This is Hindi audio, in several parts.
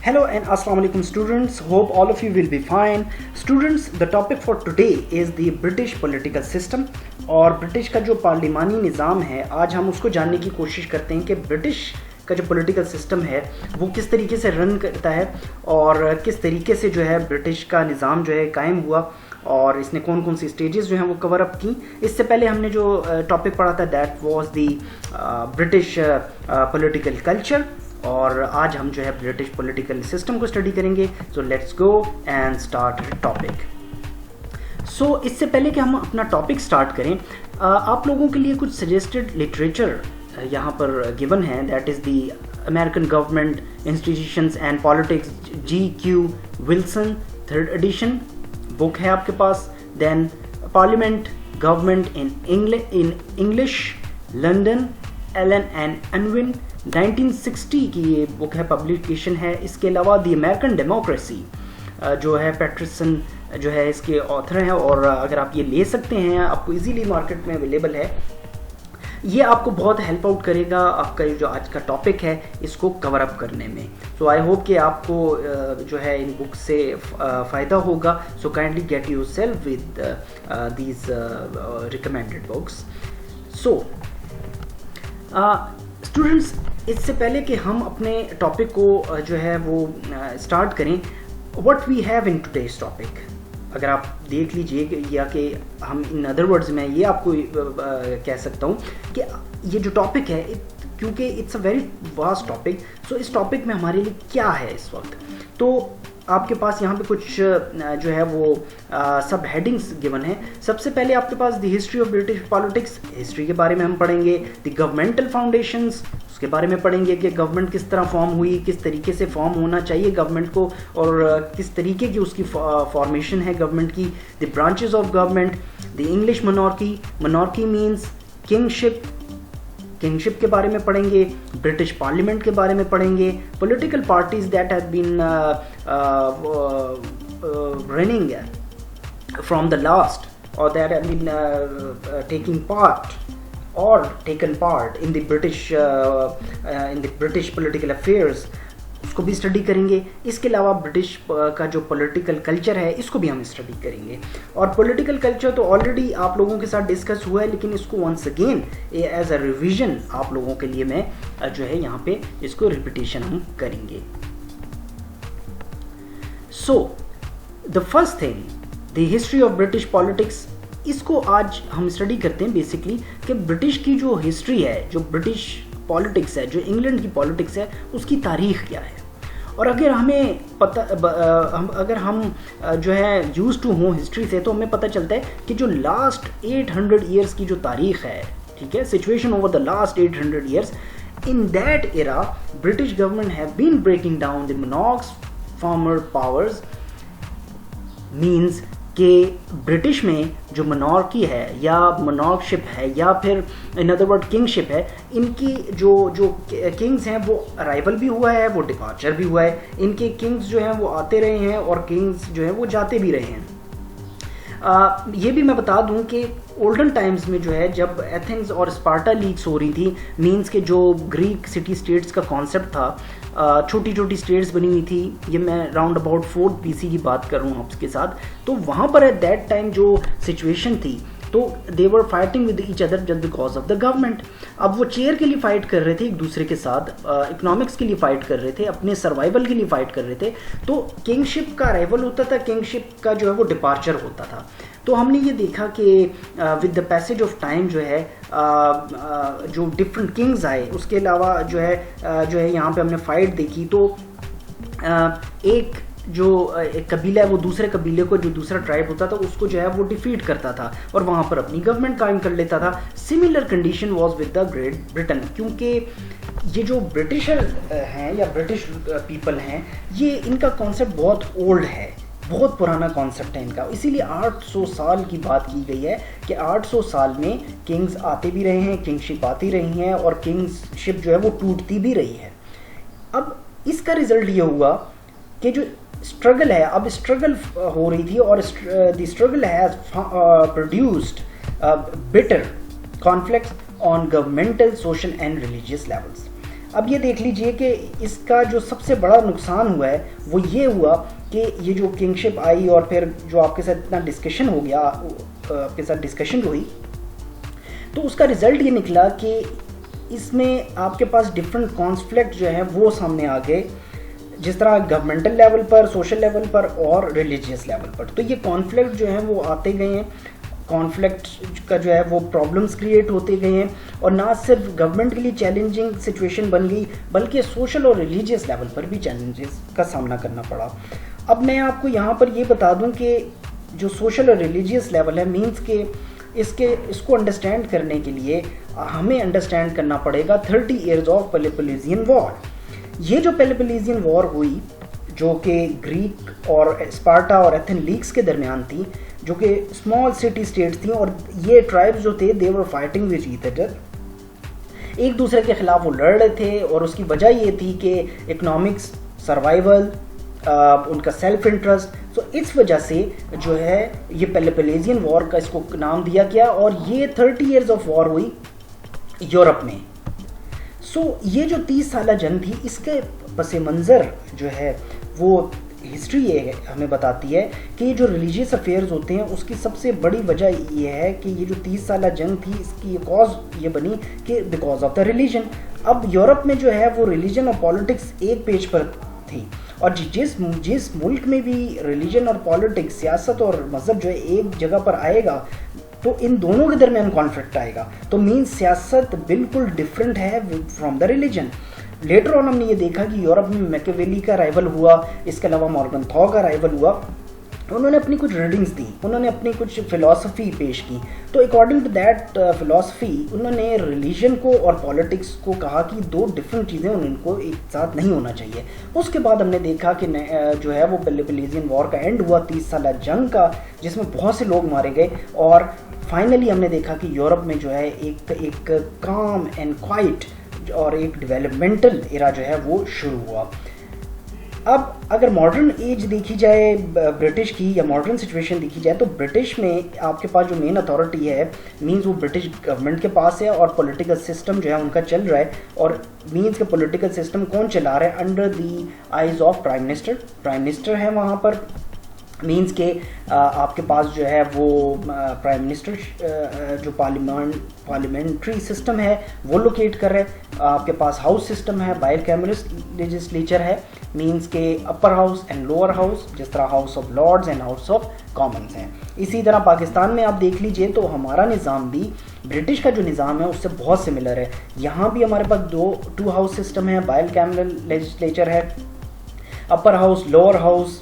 Hello and Assalamu alaikum students. Hope all of you will be fine. Students, the topic for today is the British political system. और ब्रिटिश का जो पार्लिमानी निज़ाम है आज हम उसको जानने की कोशिश करते हैं कि ब्रिटिश का जो पॉलिटिकल सिस्टम है वो किस तरीके से रन करता है और किस तरीके से जो है ब्रिटिश का निज़ाम जो है कायम हुआ और इसने कौन कौन सी स्टेजेस जो हैं वो कवर अप की। इससे पहले हमने जो टॉपिक पढ़ा था that was the British political culture और आज हम जो है ब्रिटिश पॉलिटिकल सिस्टम को स्टडी करेंगे। So let's go and start topic. So इससे पहले कि हम अपना टॉपिक स्टार्ट करें आप लोगों के लिए कुछ सजेस्टेड लिटरेचर यहाँ पर गिवन है। That is the American government institutions and politics G.Q. Wilson 3rd edition book है आपके पास। Then parliament government in English London Allen and Unwin 1960 की ये बुक है, पब्लिकेशन है। इसके अलावा द अमेरिकन डेमोक्रेसी जो है पैटरसन जो है इसके ऑथर हैं और अगर आप ये ले सकते हैं आपको इजीली मार्केट में अवेलेबल है। ये आपको बहुत हेल्प आउट करेगा आपका जो आज का टॉपिक है इसको कवर अप करने में। सो आई होप कि आपको जो है इन बुक से फ़ायदा होगा। So kindly get your self with these recommended books. So students, इससे पहले कि हम अपने टॉपिक को जो है वो स्टार्ट करें, what we have in today's topic अगर आप देख लीजिए या कि हम इन अदर वर्ड्स में ये आपको कह सकता हूँ कि ये जो टॉपिक है क्योंकि it's a very vast topic. So इस टॉपिक में हमारे लिए क्या है इस वक्त, तो आपके पास यहाँ पे कुछ जो है वो सब हेडिंग्स गिवन है। सबसे पहले आपके पास the history of British politics, history के बारे में हम पढ़ेंगे। द गवर्नमेंटल फाउंडेशंस, उसके बारे में पढ़ेंगे कि गवर्नमेंट किस तरह फॉर्म हुई, किस तरीके से फॉर्म होना चाहिए गवर्नमेंट को और किस तरीके की उसकी फॉर्मेशन है गवर्नमेंट की। The branches of government, the English monarchy, monarchy means kingship, kingship के बारे में पढ़ेंगे। ब्रिटिश पार्लियामेंट के बारे में पढ़ेंगे। Political parties that have been running from the last और that have been taking part और taken part in the British political affairs, उसको भी स्टडी करेंगे। इसके अलावा ब्रिटिश का जो पॉलिटिकल कल्चर है इसको भी हम स्टडी करेंगे। और पॉलिटिकल कल्चर तो ऑलरेडी आप लोगों के साथ डिस्कस हुआ है लेकिन इसको once again as a revision आप लोगों के लिए मैं जो है यहाँ पे इसको रिपीटेशन हम करेंगे। So the first thing, the history of British politics, इसको आज हम स्टडी करते हैं बेसिकली कि ब्रिटिश की जो हिस्ट्री है, जो ब्रिटिश पॉलिटिक्स है, जो इंग्लैंड की पॉलिटिक्स है, उसकी तारीख क्या है। और अगर हमें पता अगर हम जो है यूज टू हों हिस्ट्री से तो हमें पता चलता है कि जो लास्ट 800 ईयर्स की जो तारीख है, ठीक है, situation over the last 800 years, in that era British government have been breaking down the monarchs former powers. Means कि ब्रिटिश में जो मोनार्की है या मोनार्कशिप है या फिर इन अदर वर्ड किंगशिप है, इनकी जो किंग्स हैं वो अराइवल भी हुआ है, वो डिपार्चर भी हुआ है। इनके किंग्स जो हैं वो आते रहे हैं और किंग्स जो हैं वो जाते भी रहे हैं। ये भी मैं बता दूं कि ओल्डन टाइम्स में जो है जब एथेंस और स्पार्टा लीग्स हो रही थी, मींस के जो ग्रीक सिटी स्टेट्स का कॉन्सेप्ट था, छोटी छोटी स्टेट्स बनी हुई थी, ये मैं राउंड अबाउट 4th BC की बात कर रहा हूँ आपके साथ। तो वहाँ पर एट दैट टाइम जो सिचुएशन थी तो they were fighting with each other just because of the government. अब वो चेयर के लिए फाइट कर रहे थे एक दूसरे के साथ, इकोनॉमिक्स के लिए फाइट कर रहे थे, अपने सर्वाइवल के लिए फाइट कर रहे थे। तो किंगशिप का अराइवल होता था, किंगशिप का जो है वो डिपार्चर होता था। तो हमने ये देखा कि with the passage of time जो है जो डिफरेंट किंग्स आए, उसके अलावा जो है यहाँ पे हमने फाइट देखी। तो एक कबीला है वो दूसरे कबीले को, जो दूसरा ट्राइब होता था उसको जो है वो डिफीट करता था और वहाँ पर अपनी गवर्नमेंट कायम कर लेता था। Similar condition was with the great Britain, क्योंकि ये जो ब्रिटिशर हैं या ब्रिटिश पीपल हैं, ये इनका कॉन्सेप्ट बहुत ओल्ड है, बहुत पुराना कॉन्सेप्ट है इनका। इसीलिए 800 साल की बात की गई है कि 800 साल में किंग्स आते भी रहे हैं, किंगशिप आती रही हैं और किंगशिप जो है वो टूटती भी रही है। अब इसका रिजल्ट ये हुआ कि जो स्ट्रगल है, अब स्ट्रगल हो रही थी और the struggle has produced bitter conflicts on governmental, social and religious levels. अब ये देख लीजिए कि इसका जो सबसे बड़ा नुकसान हुआ है वो ये हुआ कि ये जो किंगशिप आई और फिर जो आपके साथ इतना डिस्कशन हो गया, आपके साथ डिस्कशन हुई, तो उसका रिजल्ट ये निकला कि इसमें आपके पास डिफरेंट कॉन्फ्लिक्ट जो है वो सामने आ गए, जिस तरह गवर्नमेंटल लेवल पर, सोशल लेवल पर और रिलीजियस लेवल पर। तो ये कॉन्फ्लिक्ट जो है वो आते गए हैं, कॉन्फ्लिक्ट का जो है वो प्रॉब्लम्स क्रिएट होते गए हैं, और ना सिर्फ गवर्नमेंट के लिए चैलेंजिंग सिचुएशन बन गई बल्कि सोशल और रिलीजियस लेवल पर भी चैलेंजेस का सामना करना पड़ा। अब मैं आपको यहाँ पर ये बता दूँ कि जो सोशल और रिलीजियस लेवल है, मीन्स के इसको अंडरस्टैंड करने के लिए हमें अंडरस्टैंड करना पड़ेगा 30 ईयर्स ऑफ पेलोपोनेसियन वॉर। ये जो पेलोपोनेसियन वॉर हुई जो कि ग्रीक और स्पार्टा और एथेन लीग्स के दरमियान थी, जो कि स्मॉल सिटी स्टेट्स थी, और ये ट्राइब्स जो थे they were fighting with each other, एक दूसरे के खिलाफ वो लड़ रहे थे। और उसकी वजह ये थी कि इकोनॉमिक्स, सर्वाइवल, उनका सेल्फ इंटरेस्ट, तो इस वजह से जो है ये पेलोपोनेसियन वॉर का इसको नाम दिया गया। और ये 30 ईयर्स ऑफ वॉर हुई यूरोप में। ये जो 30 साल जंग थी, इसके पस मंज़र जो है वो हिस्ट्री ये हमें बताती है कि ये जो रिलीजियस अफेयर्स होते हैं उसकी सबसे बड़ी वजह ये है कि ये जो 30 साल जंग थी इसकी कॉज ये बनी कि बिकॉज ऑफ द रिलीजन। अब यूरोप में जो है वो रिलीजन और पॉलिटिक्स एक पेज पर थी, और जिस मुल्क में भी रिलीजन और पॉलिटिक्स, सियासत और मज़हब जो है एक जगह पर आएगा तो इन दोनों के दरमियान कॉन्फ्लिक्ट आएगा। तो मीन्स सियासत बिल्कुल डिफरेंट है from the religion. Later on हमने ये देखा कि यूरोप में मैकियावेली का राइवल हुआ, इसके अलावा मॉर्गन थॉ का राइवल हुआ। उन्होंने अपनी कुछ रीडिंग्स दी, उन्होंने अपनी कुछ फिलॉसफी पेश की। तो अकॉर्डिंग टू दैट फिलॉसफी उन्होंने रिलीजन को और पॉलिटिक्स को कहा कि दो डिफरेंट चीज़ें उनको एक साथ नहीं होना चाहिए। उसके बाद हमने देखा कि जो है वो पेलोपोनेसियन वॉर का एंड हुआ 30 साल जंग का, जिसमें बहुत से लोग मारे गए, और फाइनली हमने देखा कि यूरोप में जो है एक काम एंड क्वाइट और एक डेवलपमेंटल एरा जो है वो शुरू हुआ। अब अगर मॉडर्न एज देखी जाए ब्रिटिश की, या मॉडर्न सिचुएशन देखी जाए, तो ब्रिटिश में आपके पास जो मेन अथॉरिटी है मींस वो ब्रिटिश गवर्नमेंट के पास है, और पॉलिटिकल सिस्टम जो है उनका चल रहा है। और मींस के पॉलिटिकल सिस्टम कौन चला रहा है? Under the eyes of prime minister. Prime minister है वहाँ पर, मींस के आपके पास जो है वो प्राइम मिनिस्टर जो पार्लियामेंट्री सिस्टम है वो लोकेट कर रहे हैं। आपके पास हाउस सिस्टम है, बाइकैमरल लेजिस्लेचर है, मींस के upper house and lower house, जिस तरह house of lords and house of commons हैं। इसी तरह पाकिस्तान में आप देख लीजिए तो हमारा निज़ाम भी ब्रिटिश का जो निज़ाम है उससे बहुत सिमिलर है। यहाँ भी हमारे पास टू हाउस सिस्टम है, बाइकैमरल लेजिस्लेचर है, अपर हाउस, लोअर हाउस,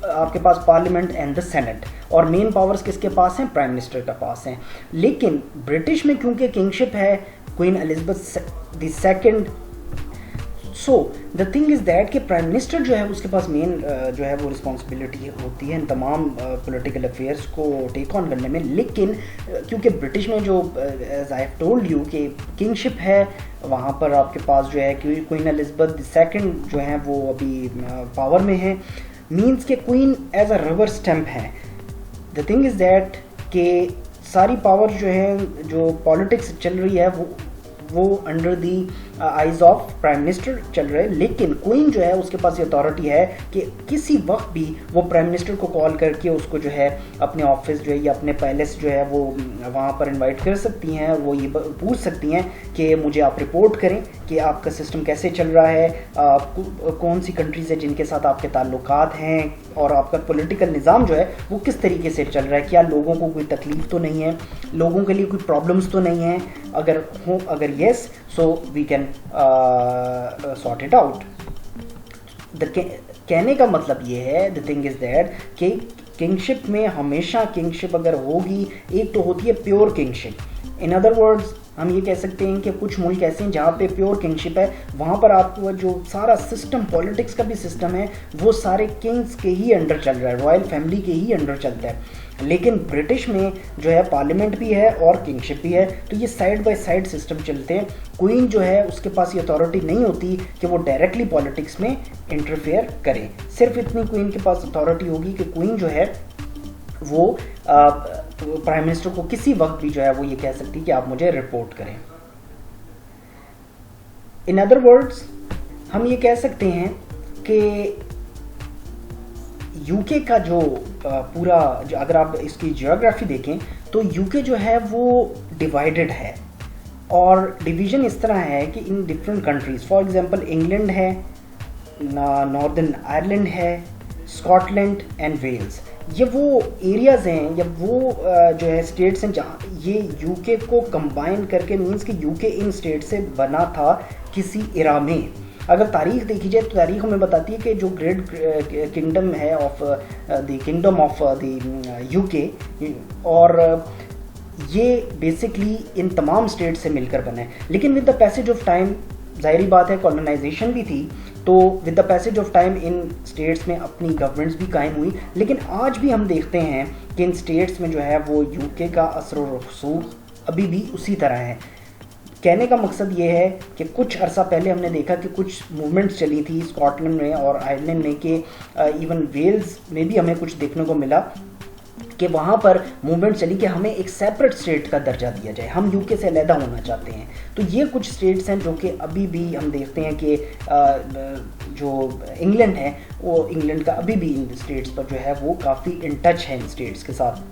आपके पास पार्लियामेंट एंड द सेनेट, और मेन पावर्स किसके पास हैं? प्राइम मिनिस्टर के पास हैं। लेकिन ब्रिटिश में क्योंकि किंगशिप है queen Elizabeth the second, so the thing is that कि प्राइम मिनिस्टर जो है उसके पास मेन जो है वो रिस्पॉन्सिबिलिटी होती है इन तमाम पॉलिटिकल अफेयर्स को टेक ऑन करने में। लेकिन क्योंकि ब्रिटिश में जो as I have told you कि किंगशिप है, वहाँ पर आपके पास जो है क्वीन एलिजाबेथ द सेकंड जो है वो अभी पावर में है, मीन्स के queen as a rubber stamp है। द थिंग इज़ दैट कि सारी पावर जो है जो पॉलिटिक्स चल रही है वो under the eyes of prime minister चल रहे हैं। लेकिन क्वीन जो है उसके पास ये अथॉरिटी है कि किसी वक्त भी वो प्राइम मिनिस्टर को कॉल करके उसको जो है अपने ऑफिस जो है या अपने पैलेस जो है वो वहाँ पर इनवाइट कर सकती हैं। वो ये पूछ सकती हैं कि मुझे आप रिपोर्ट करें कि आपका सिस्टम कैसे चल रहा है, कौन सी कंट्रीज है जिनके साथ आपके ताल्लुकात हैं, और आपका पॉलिटिकल निज़ाम जो है वो किस तरीके से चल रहा है, क्या लोगों को कोई तकलीफ तो नहीं है, लोगों के लिए कोई प्रॉब्लम्स तो नहीं है, अगर yes so we can sort it out. कहने का मतलब ये है, द थिंग इज़ दैट कि किंगशिप में हमेशा किंगशिप अगर होगी, एक तो होती है pure kingship. In other words हम ये कह सकते हैं कि कुछ मुल्क ऐसे हैं जहाँ पे प्योर किंगशिप है, वहाँ पर आपको जो सारा सिस्टम पॉलिटिक्स का भी सिस्टम है वो सारे किंग्स के ही अंडर चल रहा है, रॉयल फैमिली के ही अंडर चलता है। लेकिन ब्रिटिश में जो है पार्लियामेंट भी है और किंगशिप भी है, तो ये साइड बाय साइड सिस्टम चलते हैं। क्वीन जो है उसके पास ये अथॉरिटी नहीं होती कि वो डायरेक्टली पॉलिटिक्स में इंटरफेयर करे। सिर्फ इतनी क्वीन के पास अथॉरिटी होगी कि क्वीन जो है वो प्राइम मिनिस्टर को किसी वक्त भी जो है वो ये कह सकती है कि आप मुझे रिपोर्ट करें। इन अदर वर्ड्स हम ये कह सकते हैं कि यूके का जो पूरा जो अगर आप इसकी जियोग्राफी देखें तो यूके जो है वो डिवाइडेड है, और डिवीज़न इस तरह है कि in different countries, for example England है, नॉर्दर्न आयरलैंड है, स्कॉटलैंड एंड वेल्स, ये वो एरियाज़ हैं या वो जो है स्टेट्स हैं जहाँ ये यूके को कंबाइन करके, मींस कि यूके इन स्टेट से बना था किसी इरा में। अगर तारीख देखी जाए तो तारीख हमें बताती है कि जो ग्रेट किंगडम है of the kingdom of the UK, और ये बेसिकली इन तमाम स्टेट से मिलकर बना है। लेकिन with the passage of time, ज़ाहिरी बात है कॉलोनाइजेशन भी थी, तो with the passage of time इन स्टेट्स में अपनी गवर्नमेंट्स भी कायम हुई। लेकिन आज भी हम देखते हैं कि इन स्टेट्स में जो है वो यूके का असर व रसूख अभी भी उसी तरह है। कहने का मकसद ये है कि कुछ अरसा पहले हमने देखा कि कुछ मूवमेंट्स चली थी स्कॉटलैंड में और आयरलैंड में, कि इवन वेल्स में भी हमें कुछ देखने को मिला कि वहाँ पर मूवमेंट चली कि हमें एक सेपरेट स्टेट का दर्जा दिया जाए, हम यूके से अलहदा होना चाहते हैं। तो ये कुछ स्टेट्स हैं जो कि अभी भी हम देखते हैं कि जो इंग्लैंड है वो इंग्लैंड का अभी भी इन स्टेट्स पर जो है वो काफ़ी इन टच है इन स्टेट्स के साथ।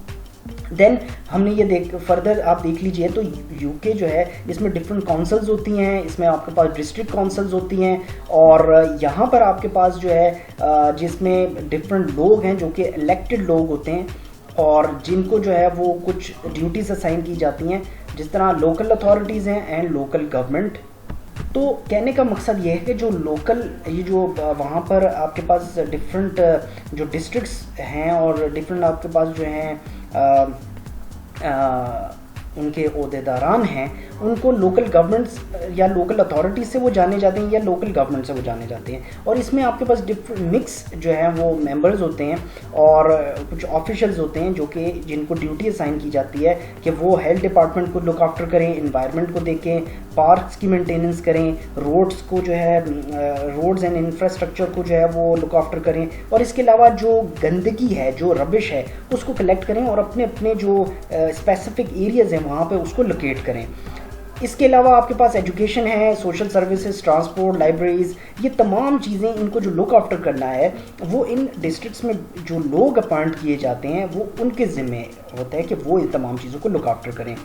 देन हमने ये फर्दर आप देख लीजिए तो यूके जो है इसमें डिफरेंट काउंसिल्स होती हैं, इसमें आपके पास डिस्ट्रिक्ट काउंसिल्स होती हैं, और यहाँ पर आपके पास जो है जिसमें डिफरेंट लोग हैं जो कि इलेक्टेड लोग होते हैं और जिनको जो है वो कुछ ड्यूटीज असाइन की जाती हैं, जिस तरह लोकल अथॉरिटीज़ हैं एंड लोकल गवर्नमेंट। तो कहने का मकसद ये है कि जो लोकल ये जो वहाँ पर आपके पास डिफरेंट जो डिस्ट्रिक्ट्स हैं और डिफरेंट आपके पास जो हैं उनके ओहदेदारान हैं, उनको लोकल गवर्नमेंट्स या लोकल अथॉरिटीज़ से वो जाने जाते हैं या लोकल गवर्नमेंट से वो जाने जाते हैं। और इसमें आपके पास डिफरेंट मिक्स जो है वो मेंबर्स होते हैं और कुछ ऑफिशियल्स होते हैं जो कि जिनको ड्यूटी असाइन की जाती है कि वो हेल्थ डिपार्टमेंट को लुक आफ्टर करें, इन्वायरमेंट को देखें, पार्क्स की मेंटेनेंस करें, रोड्स को जो है रोड्स एंड इंफ्रास्ट्रक्चर को जो है वो लुक आफ्टर करें, और इसके अलावा जो गंदगी है, जो रबिश है, उसको कलेक्ट करें और अपने अपने जो स्पेसिफिक एरियाज़ हैं वहाँ पे उसको लोकेट करें। इसके अलावा आपके पास एजुकेशन है, सोशल सर्विसेज, ट्रांसपोर्ट, लाइब्रेरीज, ये तमाम चीज़ें इनको जो लुक आफ्टर करना है वो इन डिस्ट्रिक्ट्स में जो लोग अपॉइंट किए जाते हैं वो उनके ज़िम्मे होता है कि वो इन तमाम चीज़ों को लुक आफ्टर करें।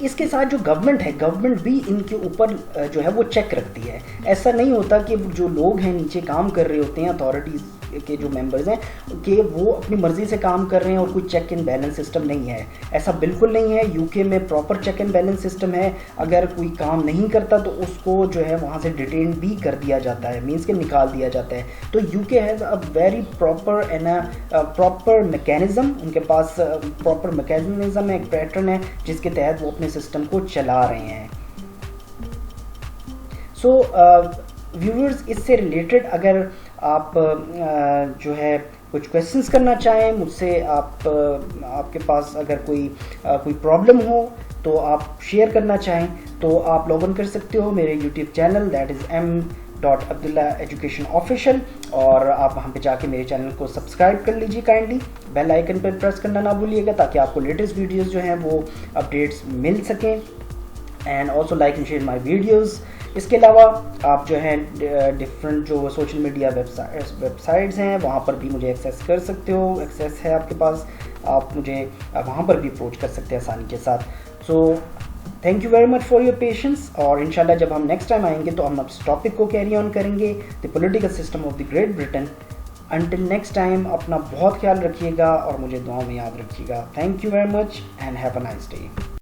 इसके साथ जो गवर्नमेंट है, गवर्नमेंट भी इनके ऊपर जो है वो चेक रखती है। ऐसा नहीं होता कि जो लोग हैं नीचे काम कर रहे होते हैं, अथॉरिटीज़ के जो मेंबर्स हैं, कि वो अपनी मर्ज़ी से काम कर रहे हैं और कोई चेक एंड बैलेंस सिस्टम नहीं है। ऐसा बिल्कुल नहीं है। यूके में proper check and balance system है। अगर कोई काम नहीं करता तो उसको जो है वहाँ से डिटेन भी कर दिया जाता है, मीन्स के निकाल दिया जाता है। तो UK has a very proper and proper mechanism, उनके पास प्रॉपर मैकेनिज़्म है, एक पैटर्न है जिसके तहत वो अपने सिस्टम को चला रहे हैं। सो व्यूअर्स, इससे रिलेटेड अगर आप जो है कुछ क्वेश्चंस करना चाहें मुझसे, आपके पास अगर कोई प्रॉब्लम हो तो आप शेयर करना चाहें तो आप लॉग इन कर सकते हो मेरे YouTube channel, that is m.abdullah education official, और आप वहाँ पे जाके मेरे चैनल को सब्सक्राइब कर लीजिए काइंडली। बेल आइकन पर प्रेस करना ना भूलिएगा ताकि आपको लेटेस्ट वीडियोज़ जो हैं वो अपडेट्स मिल सकें, and also like and share my videos. इसके अलावा आप जो है डिफरेंट जो सोशल मीडिया वेबसाइट्स हैं वहाँ पर भी मुझे एक्सेस कर सकते हो, एक्सेस है आपके पास, आप मुझे वहाँ पर भी अप्रोच कर सकते हैं आसानी के साथ। So thank you very much for your patience, और इंशाल्लाह जब हम नेक्स्ट टाइम आएंगे तो हम इस टॉपिक को कैरी ऑन करेंगे, the political system of the great Britain. Until next time अपना बहुत ख्याल रखिएगा और मुझे दुआओं में याद रखिएगा। Thank you very much and have a nice day.